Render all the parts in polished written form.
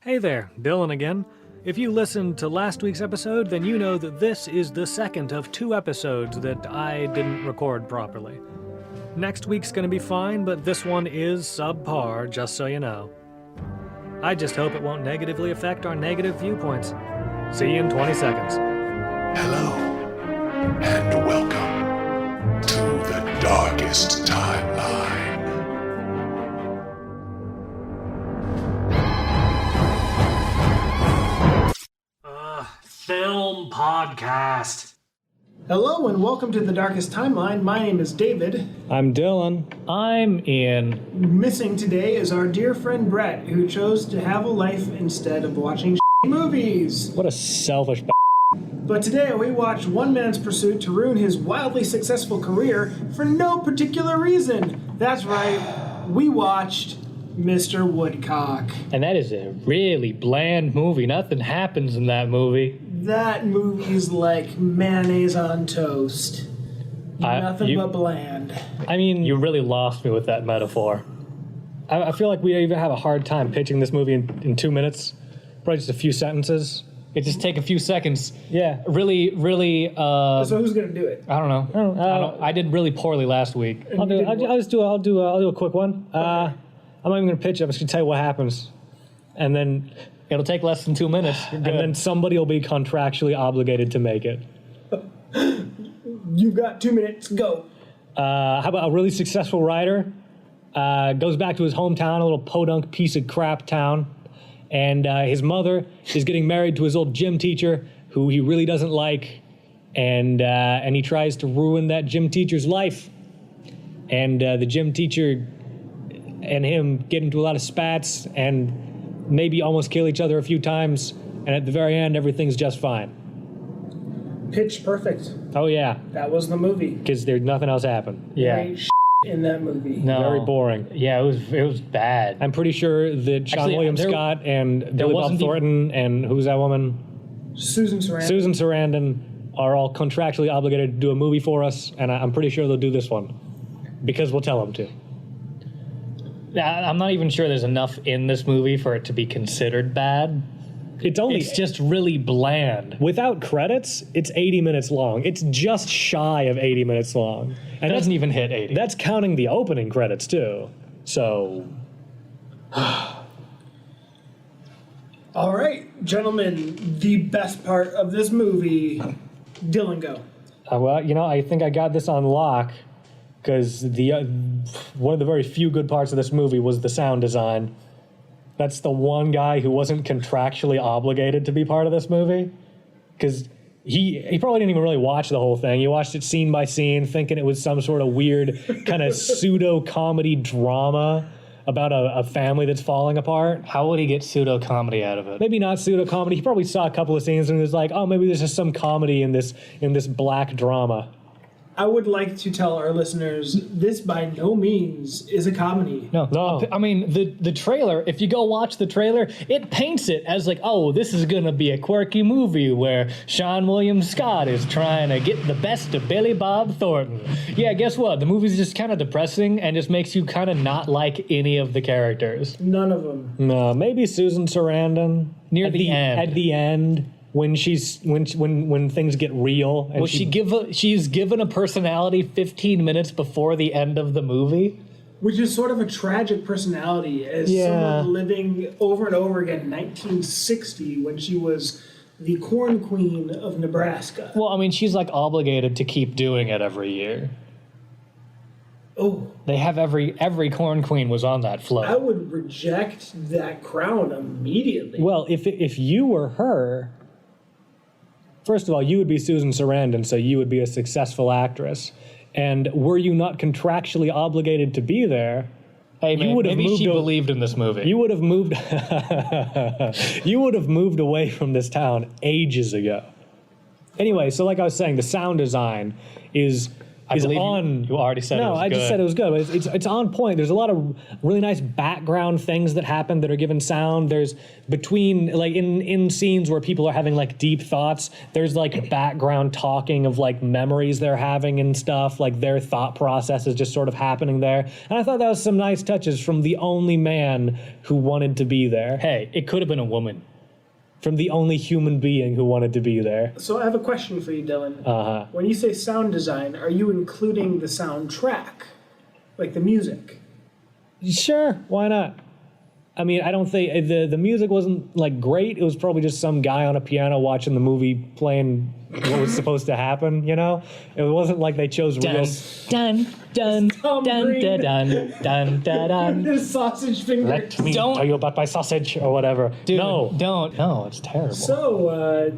Hey there, Dylan again. If you listened to last week's episode, then you know that this is the second of 2 episodes that I didn't record properly. Next week's gonna be fine, but this one is subpar, just so you know. I just hope it won't negatively affect our negative viewpoints. See you in 20 seconds. Hello, and welcome to the darkest timeline. Film podcast. Hello and welcome to the Darkest Timeline. My name is David. I'm Dylan. I'm Ian. Missing today is our dear friend Brett, who chose to have a life instead of watching movies. What a selfish But today we watch one man's pursuit to ruin his wildly successful career for no particular reason. That's right, we watched Mr. Woodcock. And that is a really bland movie. Nothing happens in that movie. That movie's like mayonnaise on toast. Nothing but bland. I mean, you really lost me with that metaphor. I feel like we even have a hard time pitching this movie in 2 minutes. Probably just a few sentences. It just take a few seconds. Yeah. Really. So who's gonna do it? I don't know. I did really poorly last week. I'll do a quick one. Okay. I'm not even gonna pitch it. I'm just gonna tell you what happens, and then It'll take less than 2 minutes. and then somebody will be contractually obligated to make it. You've got 2 minutes, go. How about a really successful writer goes back to his hometown, a little podunk piece of crap town, and his mother is getting married to his old gym teacher, who he really doesn't like, and he tries to ruin that gym teacher's life, and the gym teacher and him get into a lot of spats and maybe almost kill each other a few times, and at the very end, everything's just fine. Pitch perfect. Oh yeah, That was the movie. because there's nothing else happened. Yeah. Great in that movie. No. Very boring. Yeah, it was bad. I'm pretty sure that Sean Actually, William there- Scott and Billy Bob wasn't Thornton and who's that woman? Susan Sarandon. Susan Sarandon are all contractually obligated to do a movie for us, and I'm pretty sure they'll do this one because we'll tell them to. I'm not even sure there's enough in this movie for it to be considered bad. It's just really bland. Without credits, it's 80 minutes long. It's just shy of 80 minutes long. And it doesn't even hit 80. That's counting the opening credits, too. So, All right, gentlemen, the best part of this movie. Dylan, go. well, I think I got this on lock because one of the very few good parts of this movie was the sound design. That's the one guy who wasn't contractually obligated to be part of this movie, because he probably didn't even really watch the whole thing. He watched it scene by scene, thinking it was some sort of weird kind of pseudo-comedy drama about a family that's falling apart. How would he get pseudo-comedy out of it? Maybe not pseudo-comedy. He probably saw a couple of scenes and was like, oh, maybe there's just some comedy in this black drama. I would like to tell our listeners this by no means is a comedy. No. I mean, the trailer, if you go watch the trailer, it paints it as like, oh, this is going to be a quirky movie where Sean William Scott is trying to get the best of Billy Bob Thornton. Yeah, guess what? The movie's just kind of depressing and just makes you kind of not like any of the characters. None of them. No, maybe Susan Sarandon. Near the end. At the end. When things get real, and she's given a personality 15 minutes before the end of the movie, Which is sort of a tragic personality as someone living over and over again in 1960 when she was the corn queen of Nebraska. Well, I mean, she's like obligated to keep doing it every year. Oh, They have every corn queen was on that float. I would reject that crown immediately. well, if you were her, first of all, you would be Susan Sarandon, so you would be a successful actress. And were you not contractually obligated to be there, Hey, man, maybe she to- believed in this movie. you would have moved. You would have moved away from this town ages ago. Anyway, so like I was saying, the sound design is I is believe on. You already said it No, was I good. just said it was good. But it's on point. There's a lot of really nice background things that happen that are given sound. There's between like in scenes where people are having like deep thoughts. There's like background talking of like memories they're having and stuff. Like their thought process is just sort of happening there. And I thought that was some nice touches from the only man who wanted to be there. Hey, it could have been a woman. From the only human being who wanted to be there. So I have a question for you, Dylan. Uh-huh. When you say sound design, are you including the soundtrack? Like the music? Sure, why not? I mean, I don't think the music wasn't like great. It was probably just some guy on a piano watching the movie playing what was supposed to happen, you know? It wasn't like they chose real... Dun, dun, Tom dun, Green. dun, dun, dun, dun, dun. His sausage finger. Let me Don't- tell you about my sausage or whatever. Dude, No. don't. No, it's terrible. So,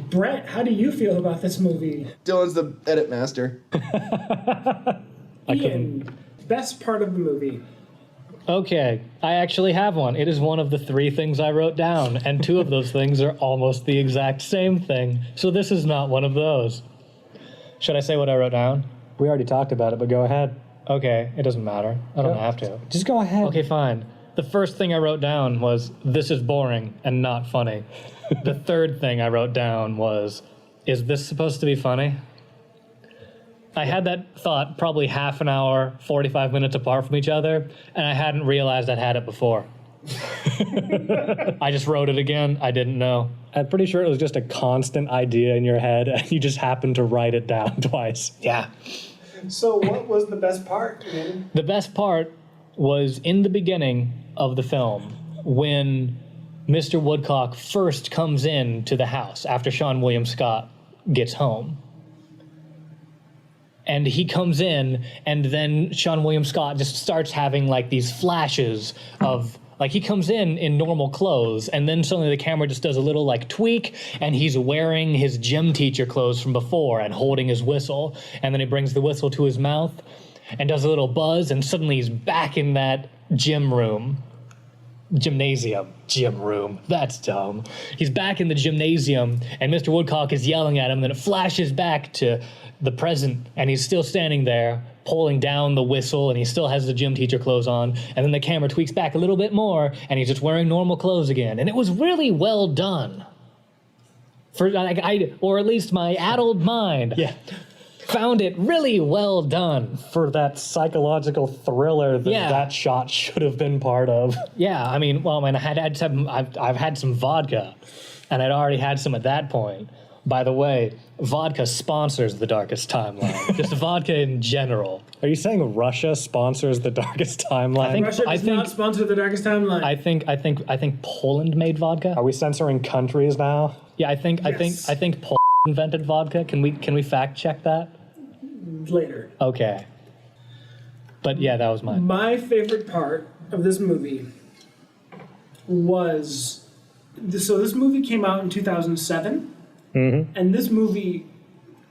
Brett, how do you feel about this movie? Dylan's the edit master. Ian, best part of the movie. Okay, I actually have one. It is one of the 3 things I wrote down, and 2 of those things are almost the exact same thing. So this is not one of those. Should I say what I wrote down? We already talked about it, but go ahead. Okay, it doesn't matter. I don't have to. Just go ahead. Okay, fine. The first thing I wrote down was, this is boring and not funny. The third thing I wrote down was, is this supposed to be funny? I had that thought probably half an hour, 45 minutes apart from each other, and I hadn't realized I'd had it before. I just wrote it again. I didn't know. I'm pretty sure it was just a constant idea in your head, and you just happened to write it down twice. Yeah. So, what was the best part, Ian? The best part was in the beginning of the film when Mr. Woodcock first comes in to the house after Sean William Scott gets home. And he comes in, and then Sean William Scott just starts having like these flashes of, like, he comes in normal clothes, and then suddenly the camera just does a little like tweak, and he's wearing his gym teacher clothes from before and holding his whistle, and then he brings the whistle to his mouth and does a little buzz, and suddenly he's back in that gym room. Gym room. That's dumb. He's back in the gymnasium, and Mr. Woodcock is yelling at him, and then it flashes back to the present, and he's still standing there, pulling down the whistle, and he still has the gym teacher clothes on, and then the camera tweaks back a little bit more, and he's just wearing normal clothes again, and it was really well done. For like, or at least my addled mind found it really well done. For that psychological thriller that that shot should have been part of. Yeah, I mean, I've had some vodka, and I'd already had some at that point. By the way, vodka sponsors The Darkest Timeline. Just vodka in general. Are you saying Russia sponsors The Darkest Timeline? Russia does not sponsor The Darkest Timeline. I think Poland made vodka. Are we censoring countries now? Yeah, I think Poland invented vodka. Can we fact check that? Later. Okay. But yeah, that was mine. My favorite part of this movie was... So this movie came out in 2007. Mm-hmm. And this movie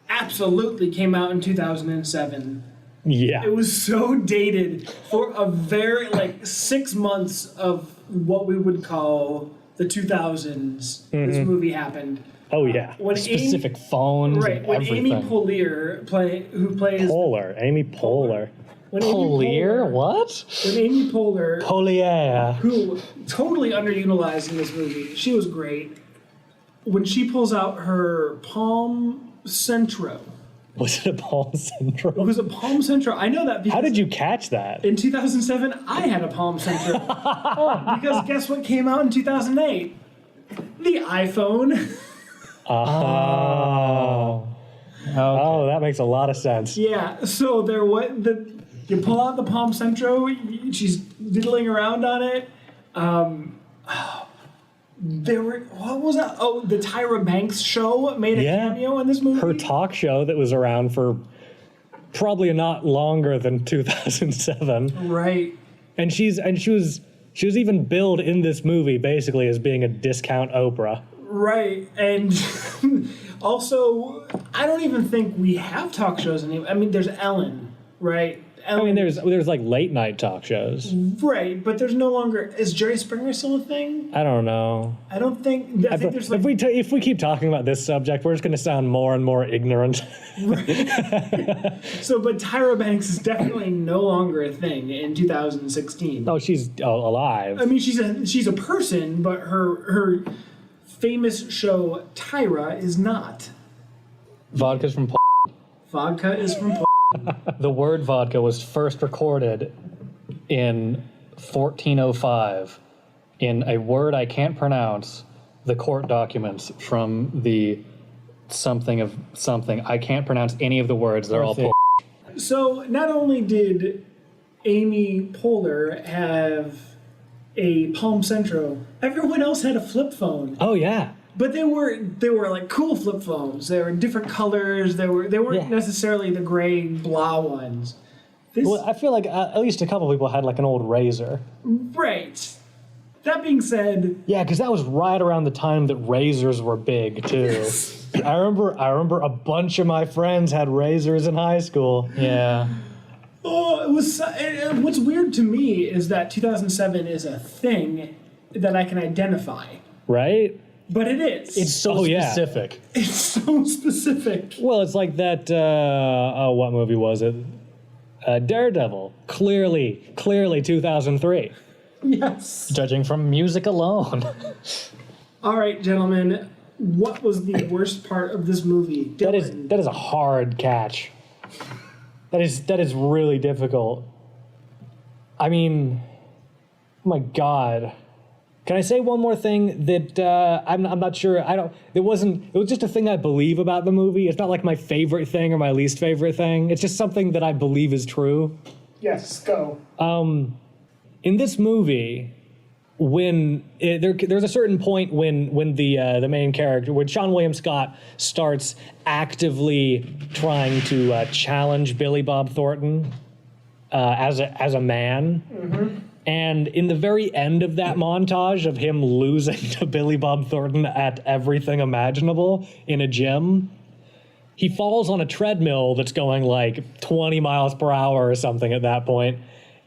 absolutely came out in 2007. Yeah. It was so dated for a very, 6 months of what we would call the 2000s. This movie happened. Oh, yeah. When Specific phones and when everything. Amy Poehler who plays... Amy Poehler. When Amy Polier? Poehler- What? When Amy Poehler, Polier. who totally underutilized in this movie, she was great. When she pulls out her Palm Centro. Was it a Palm Centro? It was a Palm Centro. I know that because... How did you catch that? In 2007, I had a Palm Centro. Because guess what came out in 2008? The iPhone. Oh. Oh, that makes a lot of sense. Yeah, so you pull out the Palm Centro, she's diddling around on it. What was that? Oh, the Tyra Banks show made a cameo in this movie. Her talk show that was around for probably not longer than 2007. Right. And she was even billed in this movie basically as being a discount Oprah. Right, and also, I don't even think we have talk shows anymore. I mean, there's Ellen, right? I mean, there's like late night talk shows. Right, but there's no longer. Is Jerry Springer still a thing? I don't know. I don't think. I think there's like. If we keep talking about this subject, we're just going to sound more and more ignorant. So, but Tyra Banks is definitely no longer a thing in 2016. Oh, she's alive. I mean, she's a person, but her famous show Tyra is not. Vodka's from Vodka is from. The word vodka was first recorded in 1405 in a word I can't pronounce, the court documents from the something of something. I can't pronounce any of the words. They're all So not only did Amy Poehler have a Palm Centro, everyone else had a flip phone. Oh yeah. But they were like cool flip phones. They were different colors. They weren't necessarily the gray blah ones. Well, I feel like at least a couple people had like an old Razor. Right. That being said, yeah, because that was right around the time that Razors were big too. Yes. I remember a bunch of my friends had Razors in high school. Yeah. Oh, it was. What's weird to me is that 2007 is a thing that I can identify. Right. But it is. It's so specific. Yeah. It's so specific. Well, it's like that, what movie was it? Daredevil. Clearly 2003. Yes. Judging from music alone. All right, gentlemen. What was the worst part of this movie? Dylan. That is a hard catch. That is really difficult. I mean, oh my God. Can I say one more thing that I'm not sure? It was just a thing I believe about the movie. It's not like my favorite thing or my least favorite thing. It's just something that I believe is true. Yes, go. In this movie, there's a certain point when the main character, when Seann William Scott starts actively trying to challenge Billy Bob Thornton as a man. Mm-hmm. And in the very end of that montage of him losing to Billy Bob Thornton at everything imaginable in a gym, he falls on a treadmill that's going like 20 miles per hour or something at that point,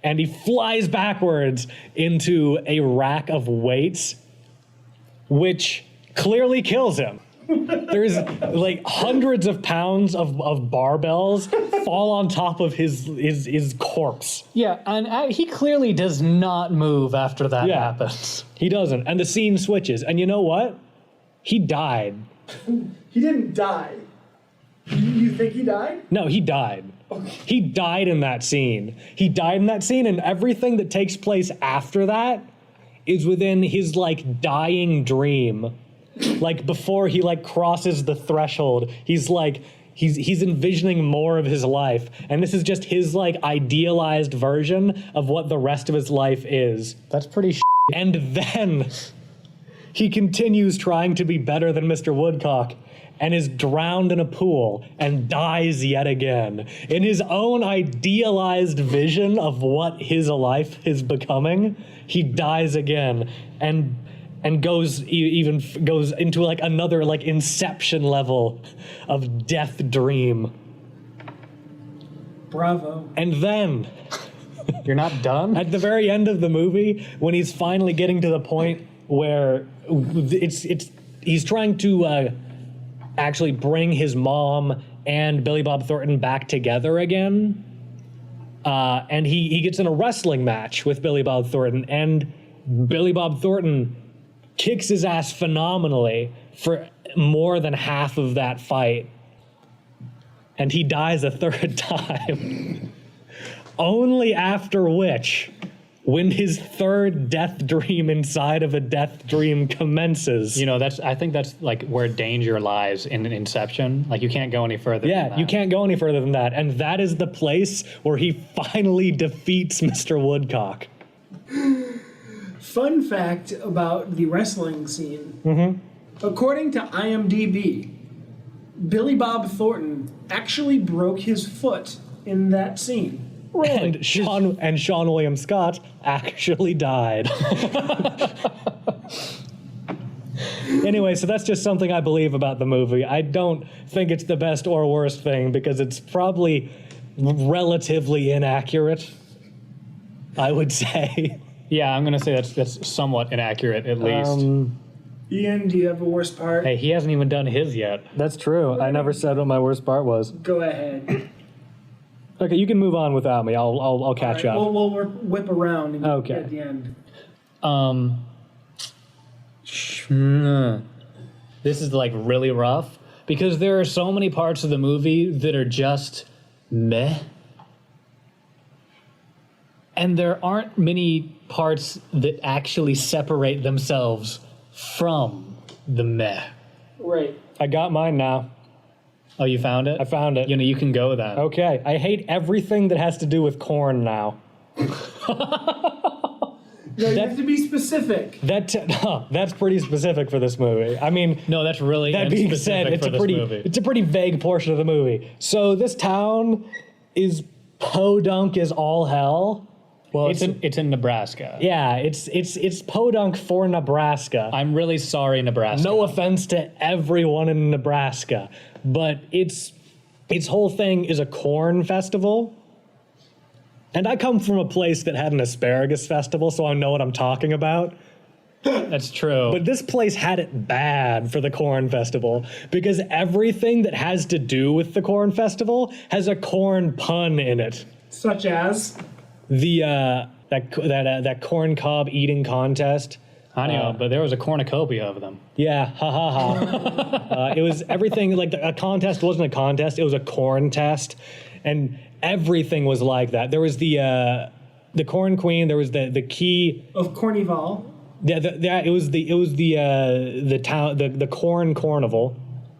and he flies backwards into a rack of weights, which clearly kills him. There's like hundreds of pounds of barbells fall on top of his corpse. Yeah, and he clearly does not move after that happens. He doesn't. And the scene switches. And you know what? He died. He didn't die. You think he died? No, he died. Okay. He died in that scene. He died in that scene, and everything that takes place after that is within his like dying dream. Like before he like crosses the threshold, he's envisioning more of his life, and this is just his like idealized version of what the rest of his life is. That's pretty And then he continues trying to be better than Mr. Woodcock and is drowned in a pool and dies yet again. In his own idealized vision of what his life is becoming, he dies again and goes into like another like Inception level of death dream. Bravo. And then you're not done? At the very end of the movie, when he's finally getting to the point where he's trying to actually bring his mom and Billy Bob Thornton back together again, and he gets in a wrestling match with Billy Bob Thornton, and Billy Bob Thornton kicks his ass phenomenally for more than half of that fight. And he dies a third time. Only after which, when his third death dream inside of a death dream commences. You know, I think that's like where danger lies in Inception. Like you can't go any further than that. You can't go any further than that. And that is the place where he finally defeats Mr. Woodcock. Fun fact about the wrestling scene. Mm-hmm. According to IMDb, Billy Bob Thornton actually broke his foot in that scene. Really? And Seann William Scott actually died. Anyway, so that's just something I believe about the movie. I don't think it's the best or worst thing because it's probably relatively inaccurate, I would say. Yeah, I'm gonna say that's somewhat inaccurate at least. Ian, do you have a worst part? Hey, he hasn't even done his yet. That's true. I never said what my worst part was. Go ahead. Okay, you can move on without me. I'll catch up. We'll whip around and Okay. at the end. This is like really rough because there are so many parts of the movie that are just meh. And there aren't many parts that actually separate themselves from the meh. Right. I got mine now. Oh, you found it? I found it. You know, you can go then. Okay, I hate everything that has to do with corn now. No, you have to be specific. That's pretty specific for this movie. I mean, No, that's really that being said, specific for this movie. it's a pretty vague portion of the movie. So this town is podunk as all hell. Well, it's in Nebraska. Yeah, it's podunk for Nebraska. I'm really sorry, Nebraska. No offense to everyone in Nebraska, but its whole thing is a corn festival. And I come from a place that had an asparagus festival, so I know what I'm talking about. That's true. But this place had it bad for the corn festival because everything that has to do with the corn festival has a corn pun in it. Such as? That corn cob eating contest. I know, but there was a cornucopia of them. Yeah, ha ha ha. It was everything like a contest wasn't a contest; it was a corn test, and everything was like that. There was the corn queen. There was the key Of Cornival. Yeah, it was the corn carnival.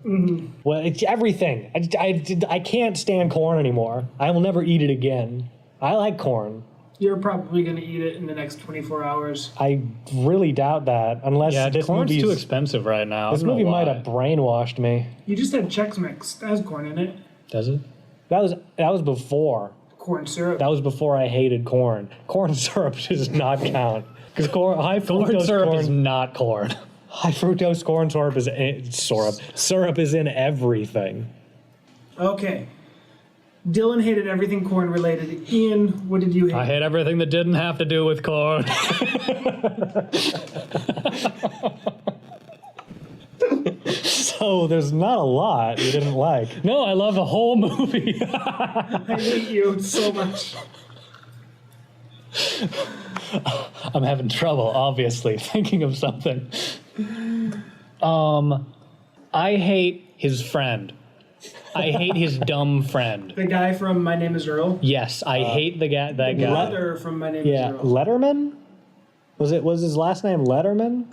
Mm-hmm. Well, it's everything. I can't stand corn anymore. I will never eat it again. I like corn. You're probably going to eat it in the next 24 hours. I really doubt that, unless Yeah, this corn's movie's too expensive right now. This I don't movie know might why. have brainwashed me. You just had Chex Mix. That has corn in it. Does it? That was before. Corn syrup. That was before I hated corn. Corn syrup does not count because high Corn fructose syrup is not corn. high fructose corn syrup is syrup is in everything. Okay. Dylan hated everything corn related. Ian, what did you hate? I hate everything that didn't have to do with corn. So there's not a lot you didn't like. No, I love the whole movie. I hate you so much. I'm having trouble, obviously, thinking of something. I hate his friend. I hate his dumb friend. The guy from My Name is Earl. Yes, I hate that guy. The brother from My Name Yeah, is Earl. Letterman? Was his last name Letterman?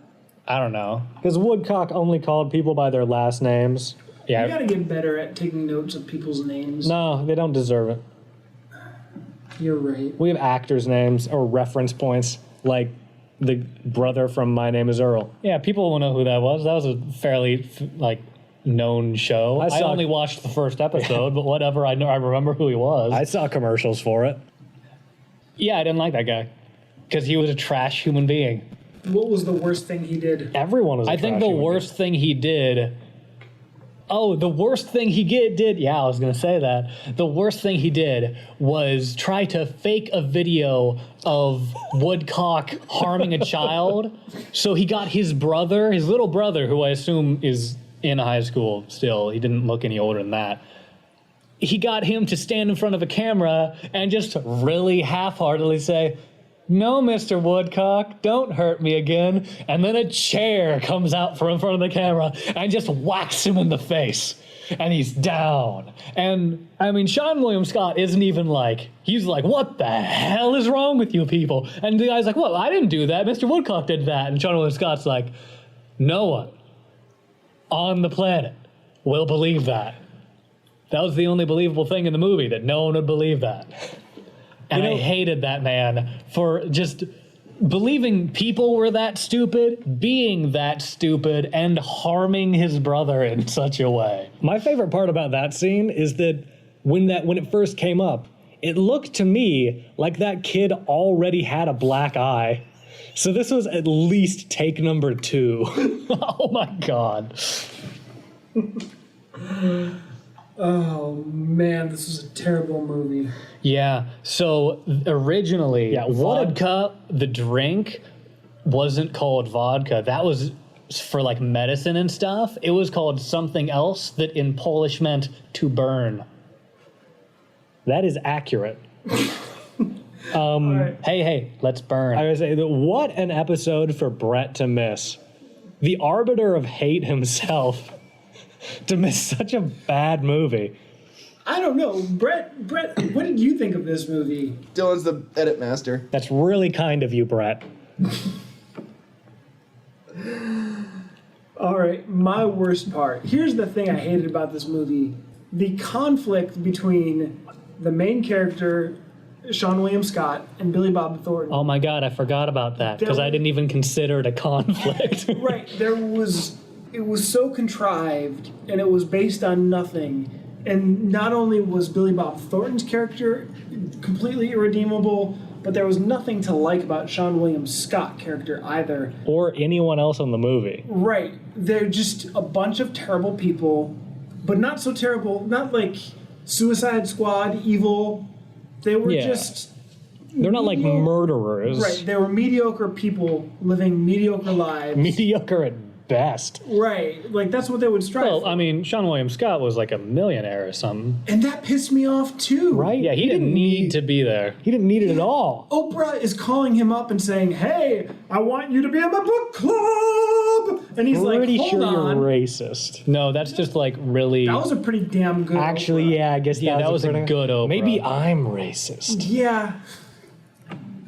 I don't know. Because Woodcock only called people by their last names. You Yeah, gotta get better at taking notes of people's names. No, they don't deserve it. You're right. We have actors' names or reference points, like the brother from My Name is Earl. yeah. People will know who that was. That was a fairly known show. I I saw- only watched the first episode, but whatever. I know. I remember who he was. I saw commercials for it. Yeah, I didn't like that guy because he was a trash human being. What was the worst thing he did? Everyone was. I think the worst thing he did. Oh, the worst thing he did. Yeah, I was going to say that. The worst thing he did was try to fake a video of Woodcock harming a child. So he got his brother, his little brother, who I assume is in high school still. He didn't look any older than that. He got him to stand in front of a camera and just really half-heartedly say, "No, Mr. Woodcock, don't hurt me again." And then a chair comes out from in front of the camera and just whacks him in the face. And he's down. And, I mean, Sean William Scott isn't even he's like, "What the hell is wrong with you people?" And the guy's like, "Well, I didn't do that. Mr. Woodcock did that." And Sean William Scott's like, "No one on the planet will believe that." That was the only believable thing in the movie, that no one would believe that. And I hated that man for just believing people were that stupid, being that stupid, and harming his brother in such a way. My favorite part about that scene is that when it first came up, it looked to me like that kid already had a black eye. So this was at least take number 2. Oh my God. Oh man, this is a terrible movie. Yeah. So originally, vodka, the drink, wasn't called vodka. That was for like medicine and stuff. It was called something else that in Polish meant to burn. That is accurate. Right. Hey, let's burn. I would say that what an episode for Brett to miss. The arbiter of hate himself to miss such a bad movie. I don't know, Brett. What did you think of this movie? Dylan's the edit master. That's really kind of you, Brett. All right, my worst part. Here's the thing I hated about this movie: the conflict between the main character, Sean William Scott, and Billy Bob Thornton. Oh my God, I forgot about that because I didn't even consider it a conflict. Right, it was so contrived, and it was based on nothing. And not only was Billy Bob Thornton's character completely irredeemable, but there was nothing to like about Sean William Scott's character either. Or anyone else in the movie. Right, they're just a bunch of terrible people, but not so terrible, not like Suicide Squad evil. They were just... They're not like murderers. Right, they were mediocre people living mediocre lives. Mediocre at best. Right, like that's what they would strive Well, for. I mean, Sean William Scott was like a millionaire or something. And that pissed me off too. Right? Yeah, he didn't need to be there. He didn't need it at all. Oprah is calling him up and saying, "Hey, I want you to be in my book club." And he's Pretty like, sure "Hold on." you're racist. No, that's just like really... That was a pretty damn good Actually, Oprah. yeah, I guess that was a pretty- good Oprah. Maybe I'm racist. Yeah.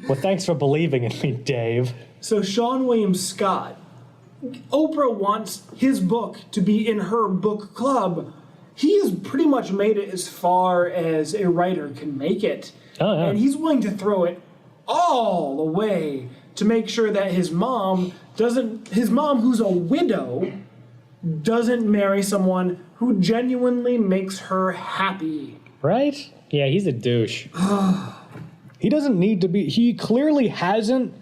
Well, thanks for believing in me, Dave. So Sean William Scott, Oprah wants his book to be in her book club. He has pretty much made it as far as a writer can make it. Oh, yeah. And he's willing to throw it all away to make sure that his mom, who's a widow, doesn't marry someone who genuinely makes her happy. Right? Yeah, he's a douche. He doesn't need to be. He clearly hasn't,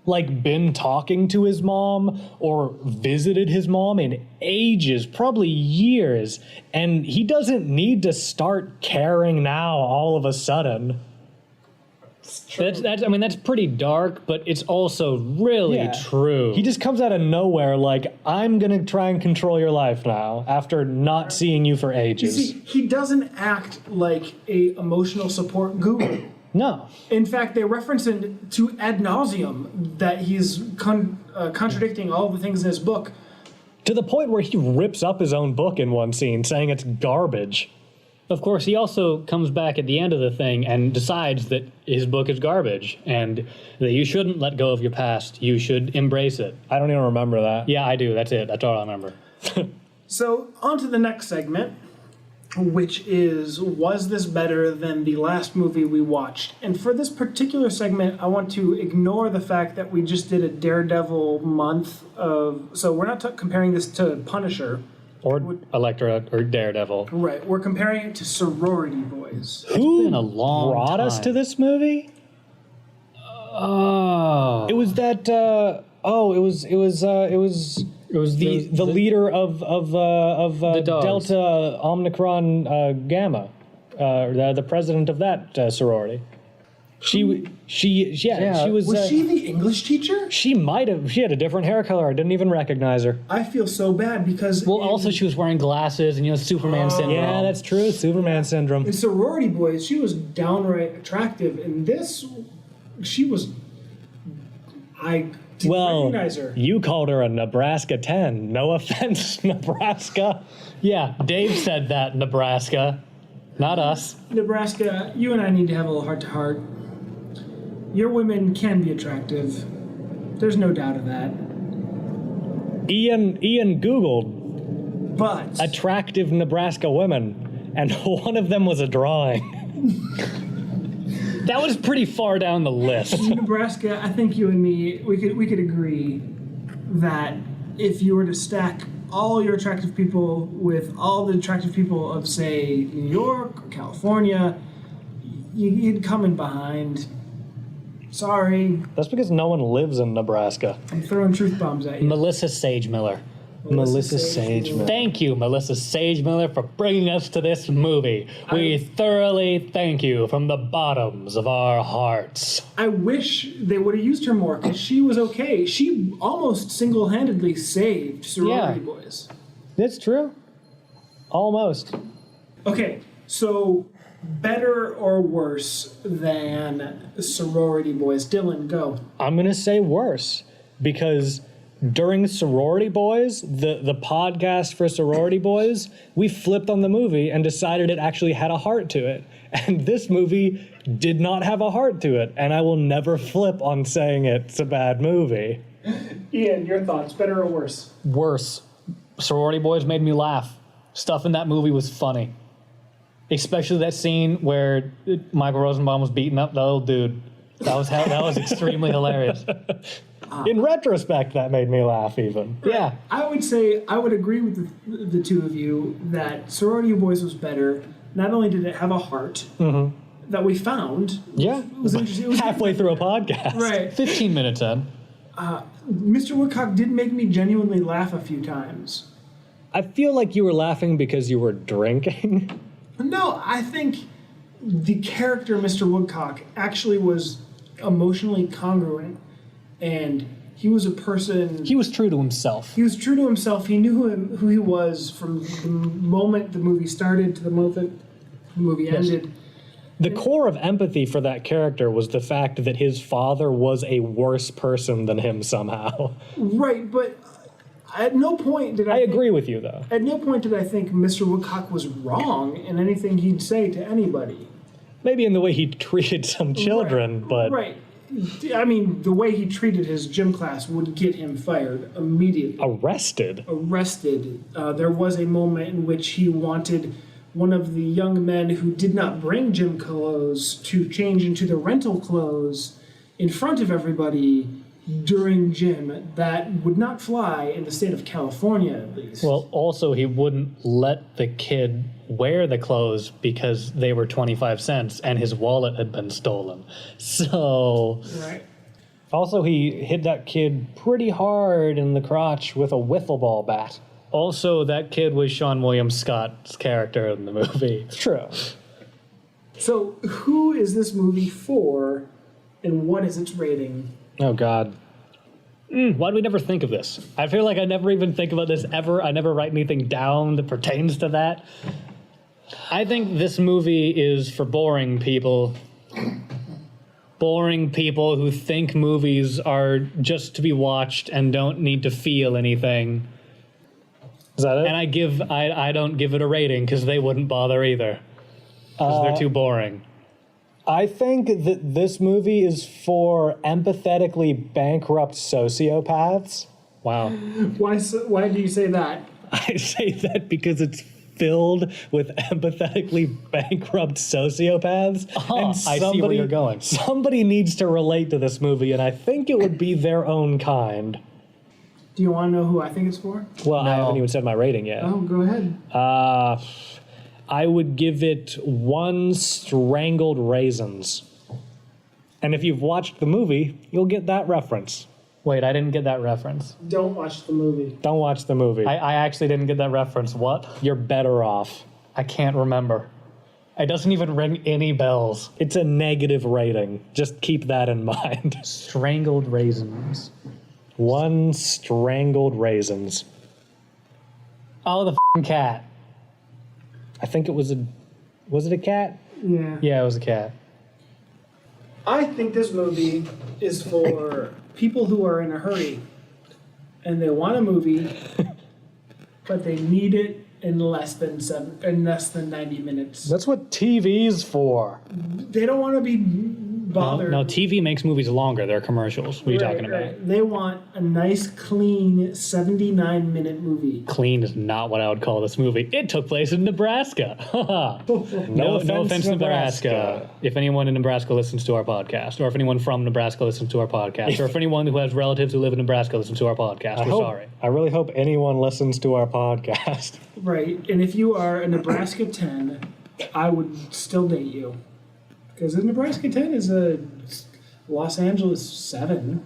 like, been talking to his mom or visited his mom in ages, probably years. And he doesn't need to start caring now all of a sudden. That's pretty dark, but it's also really Yeah. true. He just comes out of nowhere like, I'm going to try and control your life now after not seeing you for You ages. see, he doesn't act like a emotional support guru. No. In fact, they reference it to ad nauseum that he's contradicting all the things in his book. To the point where he rips up his own book in one scene, saying it's garbage. Of course, he also comes back at the end of the thing and decides that his book is garbage and that you shouldn't let go of your past. You should embrace it. I don't even remember that. Yeah, I do. That's it. That's all I remember. So, on to the next segment, which is, was this better than the last movie we watched? And for this particular segment, I want to ignore the fact that we just did a Daredevil month of... So we're not comparing this to Punisher. Or Elektra or Daredevil. Right, we're comparing it to Sorority Boys. Who been a long brought us time. to this movie? Oh. It was that. It was the leader of The dogs. Delta Omicron Gamma, the president of that sorority. She was. Was she the English teacher? She might have. She had a different hair color. I didn't even recognize her. I feel so bad because Well, also she was wearing glasses and, Superman syndrome. Yeah, that's true. Superman syndrome. in Sorority Boys, she was downright attractive. In this, she was... I didn't recognize her. You called her a Nebraska 10. No offense, Nebraska. Yeah, Dave said that, Nebraska. Not us. Nebraska, you and I need to have a little heart-to-heart. Your women can be attractive. There's no doubt of that. Ian Googled But attractive Nebraska women, and one of them was a drawing. That was pretty far down the list. Nebraska, I think you and me, we could agree that if you were to stack all your attractive people with all the attractive people of, say, New York or California, you'd come in behind. Sorry, That's because no one lives in Nebraska. I'm throwing truth bombs at you. Melissa Sage Miller. Melissa Sage Miller. Thank you, Melissa Sage Miller, for bringing us to this movie. We thoroughly thank you from the bottoms of our hearts. I wish they would have used her more, because she was okay. She almost single-handedly saved Sorority Boys. That's true. Almost. Okay, so better or worse than Sorority Boys? Dylan, go. I'm going to say worse, because during Sorority Boys, the podcast for Sorority Boys, we flipped on the movie and decided it actually had a heart to it. And this movie did not have a heart to it, and I will never flip on saying it's a bad movie. Ian, your thoughts, better or worse? Worse. Sorority Boys made me laugh. Stuff in that movie was funny. Especially that scene where Michael Rosenbaum was beating up the old dude. That was extremely hilarious. In retrospect, that made me laugh even. Yeah. I would say, I would agree with the two of you that Sorority Boys was better. Not only did it have a heart that we found. Yeah. It was interesting. It was Halfway through a podcast. Right. 15 minutes in. Mr. Woodcock did make me genuinely laugh a few times. I feel like you were laughing because you were drinking. No, I think the character Mr. Woodcock actually was emotionally congruent, and he was a person. He was true to himself. He was true to himself. He knew who he was from the moment the movie started to the moment the movie ended. The core of empathy for that character was the fact that his father was a worse person than him somehow. Right, but at no point did I agree with you, though. At no point did I think Mr. Woodcock was wrong in anything he'd say to anybody. Maybe in the way he treated some children, but... Right. I mean, the way he treated his gym class would get him fired immediately. Arrested? Arrested. There was a moment in which he wanted one of the young men who did not bring gym clothes to change into the rental clothes in front of everybody during gym. That would not fly in the state of California, at least. Well, also, he wouldn't let the kid wear the clothes because they were 25 cents and his wallet had been stolen. So... Right. Also, he hit that kid pretty hard in the crotch with a wiffle ball bat. Also, that kid was Sean William Scott's character in the movie. It's true. So, who is this movie for, and what is its rating? Oh, God. Why do we never think of this? I feel like I never even think about this ever. I never write anything down that pertains to that. I think this movie is for boring people. Boring people who think movies are just to be watched and don't need to feel anything. Is that it? And I don't give it a rating because they wouldn't bother either. Because they're too boring. I think that this movie is for empathetically bankrupt sociopaths. Wow. Why do you say that? I say that because it's filled with empathetically bankrupt sociopaths. I see where you're going. Somebody needs to relate to this movie, and I think it would be their own kind. Do you want to know who I think it's for? Well, No. I haven't even said my rating yet. Oh, go ahead. I would give it 1 strangled raisins. And if you've watched the movie, you'll get that reference. Wait, I didn't get that reference. Don't watch the movie. Don't watch the movie. I actually didn't get that reference. What? You're better off. I can't remember. It doesn't even ring any bells. It's a negative rating. Just keep that in mind. Strangled raisins. 1 strangled raisins. Oh, the cat. I think it was it a cat? Yeah. Yeah, it was a cat. I think this movie is for people who are in a hurry and they want a movie, but they need it in less than 90 minutes. That's what TV's for. They don't want to be bothered. No, TV makes movies longer. They're commercials. What are you talking about? Right. They want a nice, clean 79-minute movie. Clean is not what I would call this movie. It took place in Nebraska. No offense, Nebraska. If anyone in Nebraska listens to our podcast, or if anyone from Nebraska listens to our podcast, or if anyone who has relatives who live in Nebraska listens to our podcast, we're sorry. I really hope anyone listens to our podcast. Right. And if you are a Nebraska 10, I would still date you. Because a Nebraska 10 is a Los Angeles 7.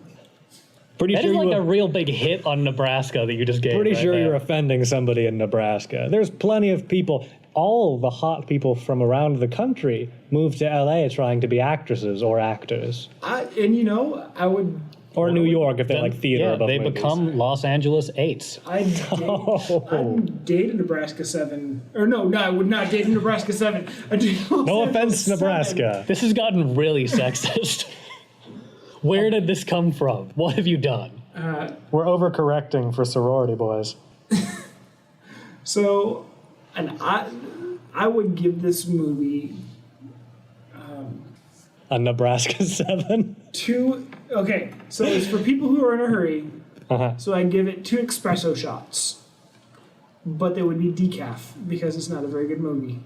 Pretty That sure is like you a real big hit on Nebraska that you just gave. Pretty right sure there. you're offending somebody in Nebraska. There's plenty of people, all the hot people from around the country move to LA trying to be actresses or actors. I would. Or New York if they like theater Yeah, above they movies. become Los Angeles 8s. I'd date a Nebraska 7. Or no, I would not date a Nebraska 7. No offense, Nebraska. This has gotten really sexist. Where did this come from? What have you done? We're overcorrecting for sorority boys. So, and I would give this movie A Nebraska 7. Okay, so it's for people who are in a hurry. Uh-huh. So I give it 2 espresso shots. But they would be decaf because it's not a very good movie.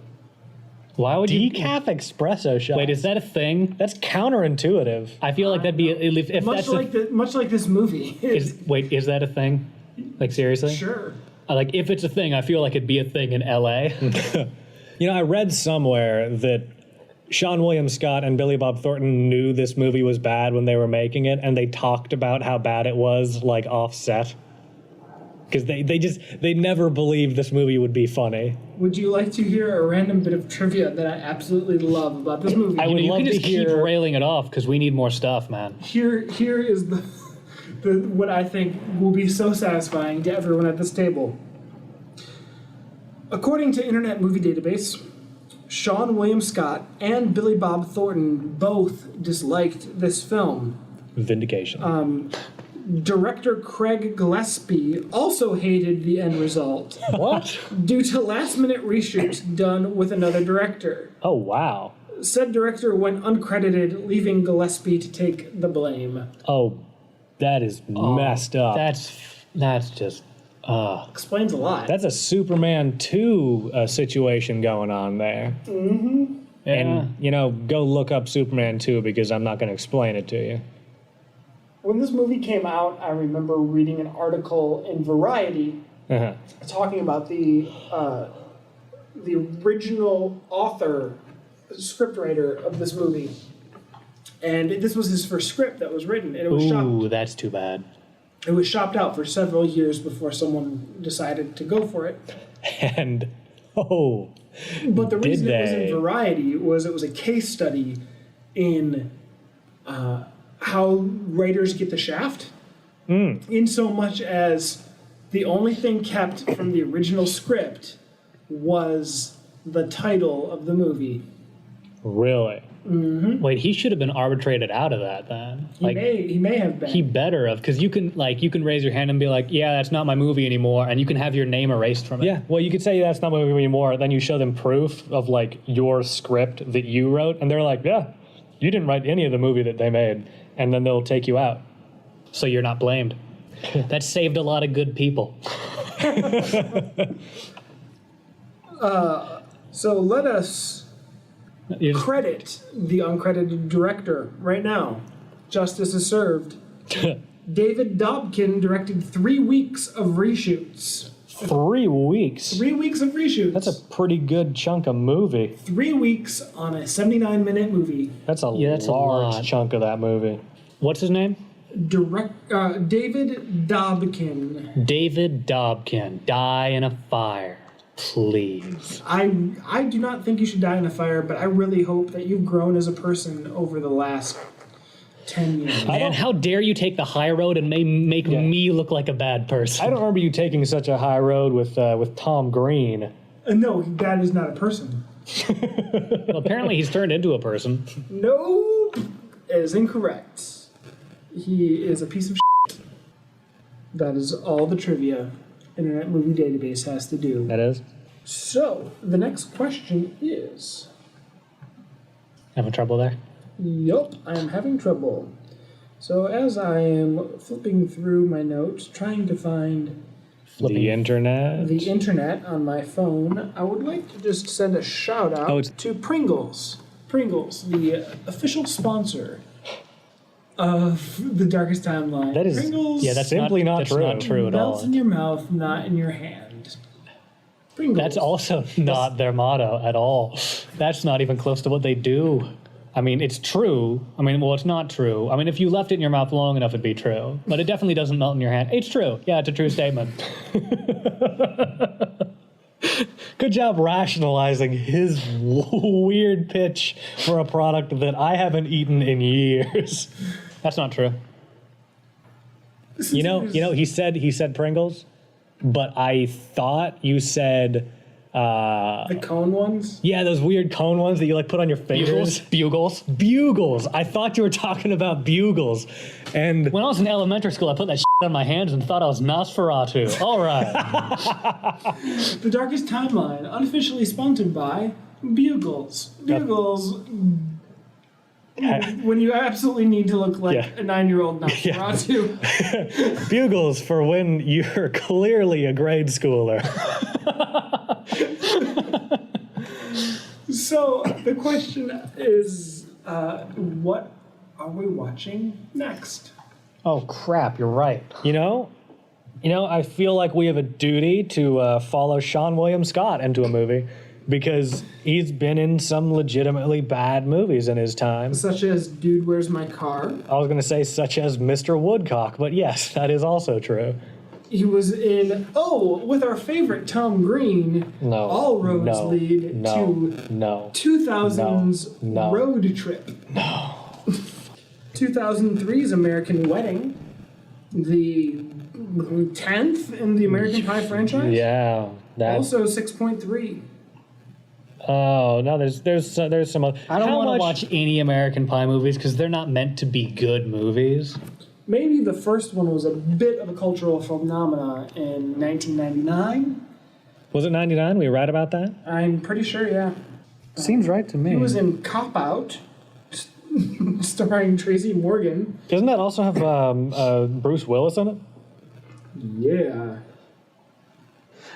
Why would you? Decaf espresso shot. Wait, is that a thing? That's counterintuitive. I feel like that'd be if Much that's like much like this movie. wait, is that a thing? Like seriously? Sure. Like if it's a thing, I feel like it'd be a thing in LA. I read somewhere that Sean William Scott and Billy Bob Thornton knew this movie was bad when they were making it, and they talked about how bad it was, like, offset. Because they never believed this movie would be funny. Would you like to hear a random bit of trivia that I absolutely love about this movie? I would You love can to just keep hear. railing it off because we need more stuff, man. Here is the what I think will be so satisfying to everyone at this table. According to Internet Movie Database, Sean William Scott and Billy Bob Thornton both disliked this film. Vindication. Director Craig Gillespie also hated the end result What? due to last-minute reshoots done with another director. Oh, wow. Said director went uncredited, leaving Gillespie to take the blame. Oh, that is messed up. That's just. Explains a lot. That's a Superman 2 situation going on there. Mm-hmm. Yeah. And, go look up Superman 2 because I'm not going to explain it to you. When this movie came out, I remember reading an article in Variety Uh-huh. talking about the original author, scriptwriter of this movie. And this was his first script that was written, and it was Ooh, that's too bad. It was shopped out for several years before someone decided to go for it. And, But the reason it was in they? Variety was it was a case study in how writers get the shaft. In so much as the only thing kept from the original script was the title of the movie. really? Wait, he should have been arbitrated out of that then. He may have been. He better have, because you can raise your hand and be like, yeah, that's not my movie anymore, and you can have your name erased from it. Yeah, well, you could say that's not my movie anymore. Then you show them proof of, your script that you wrote, and they're like, yeah, you didn't write any of the movie that they made. And then they'll take you out. So you're not blamed. That saved a lot of good people. So let us You're just- credit the uncredited director right now. Justice is served. David Dobkin directed 3 weeks of reshoots. 3 weeks? 3 weeks of reshoots. That's a pretty good chunk of movie. 3 weeks on a 79-minute movie. That's a Yeah, that's a large lot. chunk of that movie. What's his name? David Dobkin. David Dobkin. Die in a fire. Please. I do not think you should die in a fire, but I really hope that you've grown as a person over the last 10 years. Man, how dare you take the high road and make me look like a bad person? I don't remember you taking such a high road with Tom Green. No, that is not a person. Well, apparently he's turned into a person. Nope. It is incorrect. He is a piece of shit. That is all the trivia Internet Movie Database has to do. That is? So, the next question is... Having trouble there? Yup, I am having trouble. So, as I am flipping through my notes, trying to find The internet? the internet on my phone, I would like to just send a shout out to Pringles. Pringles, the official sponsor of The Darkest Timeline. That is- Pringles, Yeah, that's Simply not that's true. not true at melts all. in your mouth, not in your hand. Pringles. That's also not their motto at all. That's not even close to what they do. I mean, it's true. I mean, well, it's not true. I mean, if you left it in your mouth long enough, it'd be true. But it definitely doesn't melt in your hand. It's true. Yeah, it's a true statement. Good job rationalizing his weird pitch for a product that I haven't eaten in years. That's not true. You know, he said Pringles, but I thought you said The cone ones? yeah, those weird cone ones that you like put on your fingers. Bugles. I thought you were talking about Bugles. And When I was in elementary school, I put that shit on my hands and thought I was Nosferatu. All right. The Darkest Timeline, unofficially sponsored by Bugles. Bugles, when you absolutely need to look like Yeah. a 9-year-old Nosferatu. Bugles for when you're clearly a grade schooler. So the question is, what are we watching next? Oh, crap. You're right. You know, I feel like we have a duty to follow Sean William Scott into a movie because he's been in some legitimately bad movies in his time. Such as Dude, Where's My Car? I was going to say such as Mr. Woodcock, but yes, that is also true. He was in, with our favorite Tom Green, No. All Roads Lead to 2000's No. Road Trip. No. 2003's American Wedding, the 10th in the American Pie franchise. Yeah. Also 6.3. Oh no, there's some other. I don't want to watch any American Pie movies because they're not meant to be good movies. Maybe the first one was a bit of a cultural phenomena in 1999. Was it 99? We were right about that. I'm pretty sure, yeah. Seems right to me. He was in Cop Out, starring Tracy Morgan. Doesn't that also have Bruce Willis in it? Yeah.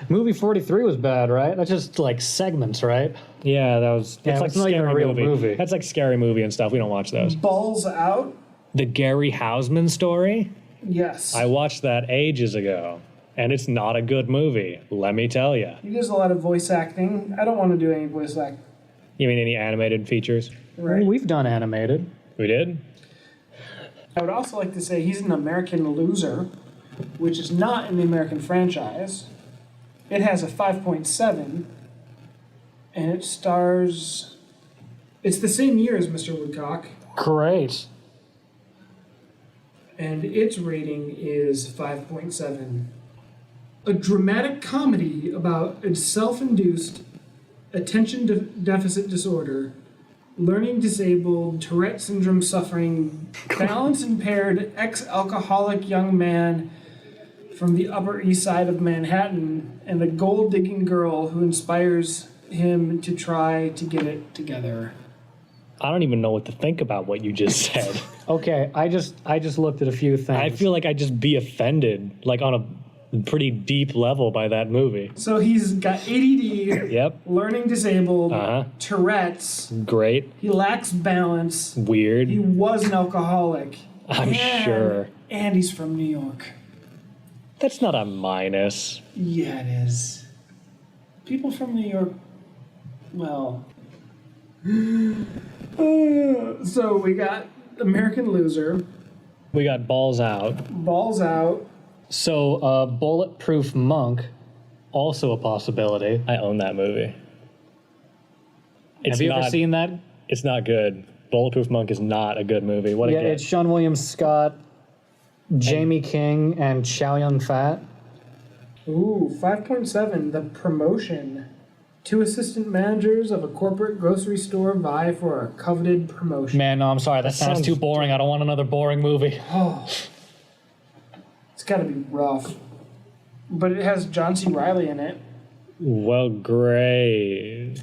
Movie 43 was bad, right? That's just like segments, right? Yeah, that was. Yeah, It's like it's not even Scary a real movie. That's like Scary Movie and stuff. We don't watch those. Balls Out? The Gary Houseman story. Yes. I watched that ages ago, and it's not a good movie. Let me tell you. He does a lot of voice acting. I don't want to do any voice acting. You mean any animated features? Right. We've done animated. We did. I would also like to say he's an American Loser, which is not in the American franchise. It has a 5.7, and it stars... It's the same year as Mr. Woodcock, Great. and its rating is 5.7. A dramatic comedy about a self-induced attention deficit disorder, learning disabled, Tourette syndrome suffering, balance impaired, ex-alcoholic young man from the Upper East Side of Manhattan, and a gold-digging girl who inspires him to try to get it together. I don't even know what to think about what you just said. Okay, I just looked at a few things. I feel like I'd just be offended, like on a pretty deep level by that movie. So he's got ADD, Yep. learning disabled, Uh-huh. Tourette's, Great. he lacks balance, Weird. he was an alcoholic. I'm sure. And he's from New York. That's not a minus. Yeah, it is. People from New York, well... so we got American Loser, We got Balls Out. Balls Out, So, Bulletproof Monk, also a possibility. I own that movie. It's Have you ever not- seen that? It's not good. Bulletproof Monk is not a good movie. What a Yeah, get. it's Sean William Scott, Jamie King, and Chow Yun-fat. ooh, 5.7, The Promotion. 2 assistant managers of a corporate grocery store vie for a coveted promotion. Man, no, I'm sorry. That sounds sounds too boring. I don't want another boring movie. Oh, it's gotta be rough. But it has John C. Reilly in it. Well, great.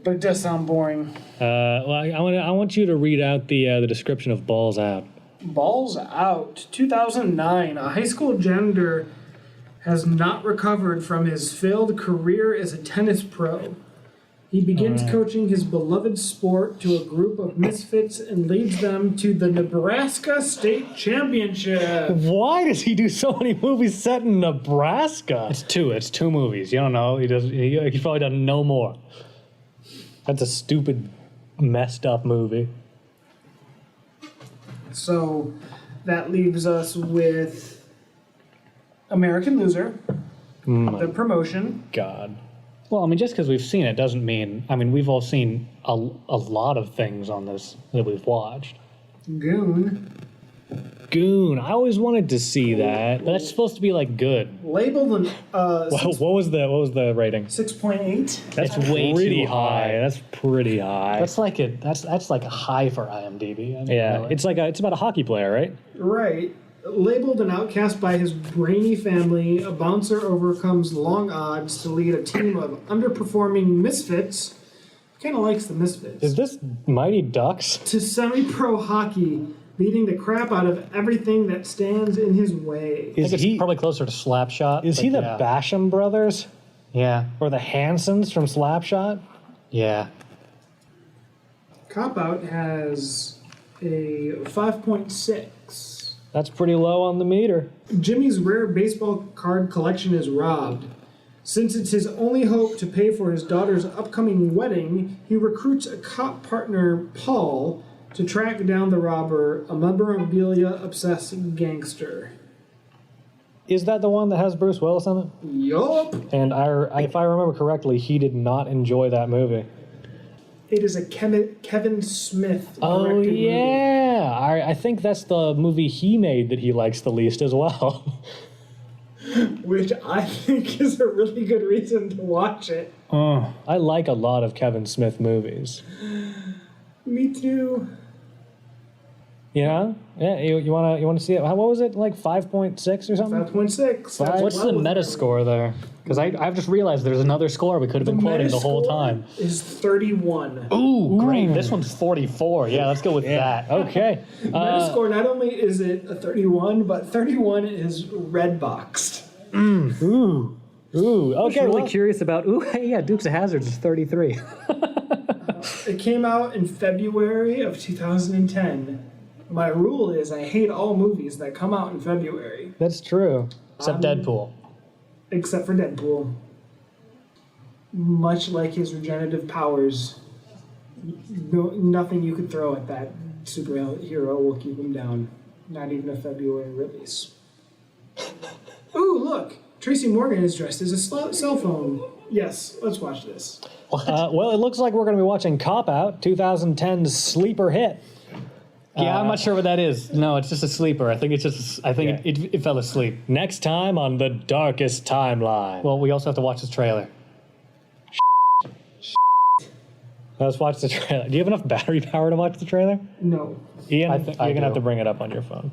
But it does sound boring. Well, I want you to read out the description of Balls Out. Balls Out, 2009. A high school janitor has not recovered from his failed career as a tennis pro. He begins coaching his beloved sport to a group of misfits and leads them to the Nebraska State Championship. Why does he do so many movies set in Nebraska? It's two movies. You don't know. He probably doesn't know more. That's a stupid messed up movie. So that leaves us with American Loser, the promotion. God. Well, I mean, just because we've seen it doesn't mean... I mean, we've all seen a lot of things on this that we've watched. Goon, Goon. I always wanted to see that. But that's supposed to be, like, good. labeled an What was the rating? 6.8. That's It's way pretty too high. That's pretty high. That's like a high for IMDb. I mean, yeah, really. it's about a hockey player, right? Right. Labeled an outcast by his brainy family, a bouncer overcomes long odds to lead a team of underperforming misfits. Kind of likes the misfits. Is this Mighty Ducks? To semi-pro hockey, beating the crap out of everything that stands in his way. I think it's probably closer to Slapshot. Is but he the yeah. Basham brothers Yeah. or the Hansons from Slapshot? Yeah. Cop Out has a 5.6. That's pretty low on the meter. Jimmy's rare baseball card collection is robbed. Since it's his only hope to pay for his daughter's upcoming wedding, he recruits a cop partner, Paul, to track down the robber, a memorabilia-obsessed gangster. Is that the one that has Bruce Willis in it? Yup! And if I remember correctly, he did not enjoy that movie. It is a Kevin Smith Oh, directed movie. yeah. I think that's the movie he made that he likes the least as well. Which I think is a really good reason to watch it. I like a lot of Kevin Smith movies. Me too. You know? Yeah, you wanna see it? What was it? Like 5.6 or something? 5.6. What's the Metascore there? Because I've just realized there's another score we could have been quoting the whole time. Is 31. Ooh, great. This one's 44. Yeah, let's go with that. Okay. Metascore, not only is it a 31, but 31 is red boxed. Ooh. Okay. I'm really well, curious about... Ooh, hey, yeah, Dukes of Hazzard is 33. It came out in February of 2010. My rule is I hate all movies that come out in February, that's true. Except Deadpool. except for Deadpool. Much like his regenerative powers, nothing you could throw at that superhero will keep him down. Not even a February release. Ooh, look! Tracy Morgan is dressed as a cell phone. Yes, let's watch this. Well, it looks like we're going to be watching Cop Out, 2010's sleeper hit. Yeah, I'm not sure what that is. No, it's just a sleeper. I think it's just... it fell asleep. Next time on The Darkest Timeline. Well, we also have to watch this trailer. Let's watch the trailer. Do you have enough battery power to watch the trailer? No. Ian, I you're think going I to have do. to bring it up on your phone.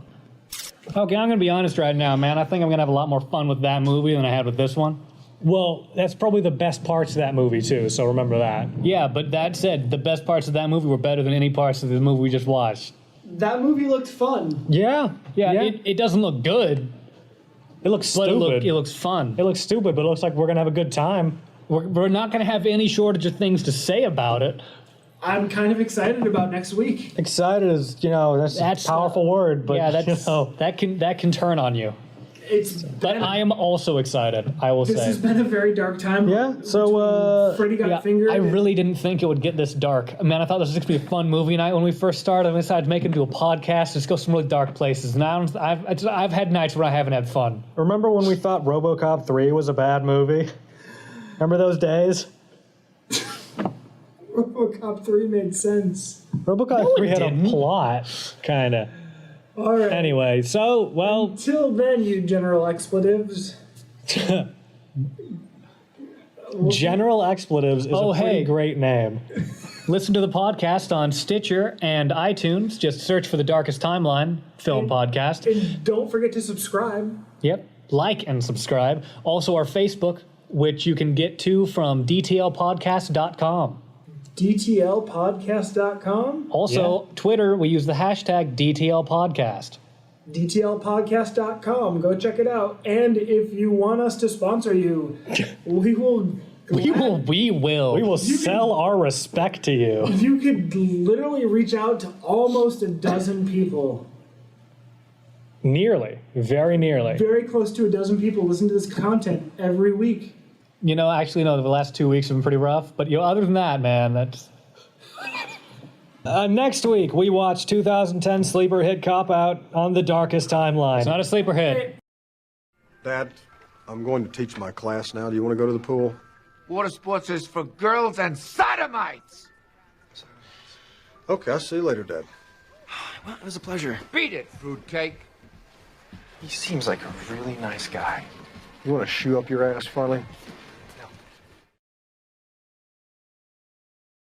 Okay, I'm going to be honest right now, man. I think I'm going to have a lot more fun with that movie than I had with this one. Well, that's probably the best parts of that movie, too, so remember that. Yeah, but that said, the best parts of that movie were better than any parts of the movie we just watched. That movie looked fun. Yeah. Yeah. It doesn't look good, It looks but stupid. it looks fun. It looks stupid, but it looks like we're going to have a good time. We're not going to have any shortage of things to say about it. I'm kind of excited about next week. Excited is, that's a powerful word, but, yeah, that can turn on you. But I am also excited, I will This say. has been a very dark time. Yeah, so, Freddy got Yeah, fingered. I really didn't think it would get this dark. Man, I thought this was going to be a fun movie night when we first started. I decided to make it into a podcast. Just go some really dark places. Now I've had nights where I haven't had fun. remember when we thought RoboCop 3 was a bad movie? Remember those days? RoboCop 3 made sense. RoboCop 3 had didn't. a plot, kind of. All right. Anyway, so, well, Till then, you general expletives. General Expletives is a pretty hey. great name. Listen to the podcast on Stitcher and iTunes. Just search for The Darkest Timeline Film Podcast. And don't forget to subscribe. Yep. Like and subscribe. Also our Facebook, which you can get to from DTLPodcast.com. DTLPodcast.com. Also, Twitter, we use the hashtag DTLPodcast. DTLPodcast.com. Go check it out. And if you want us to sponsor you, we will. We will. We will sell our respect to you. You could literally reach out to almost a dozen people. Nearly. Very nearly. Very close to a dozen people listen to this content every week. Actually, no, the last 2 weeks have been pretty rough. But, other than that, man, that's... Next week, we watch 2010 sleeper hit Cop Out on the darkest timeline. It's not a sleeper hit. Dad, I'm going to teach my class now. Do you want to go to the pool? Water sports is for girls and sodomites. Okay, I'll see you later, Dad. Well, it was a pleasure. Beat it, fruitcake. He seems like a really nice guy. You want to shoe up your ass, Farley?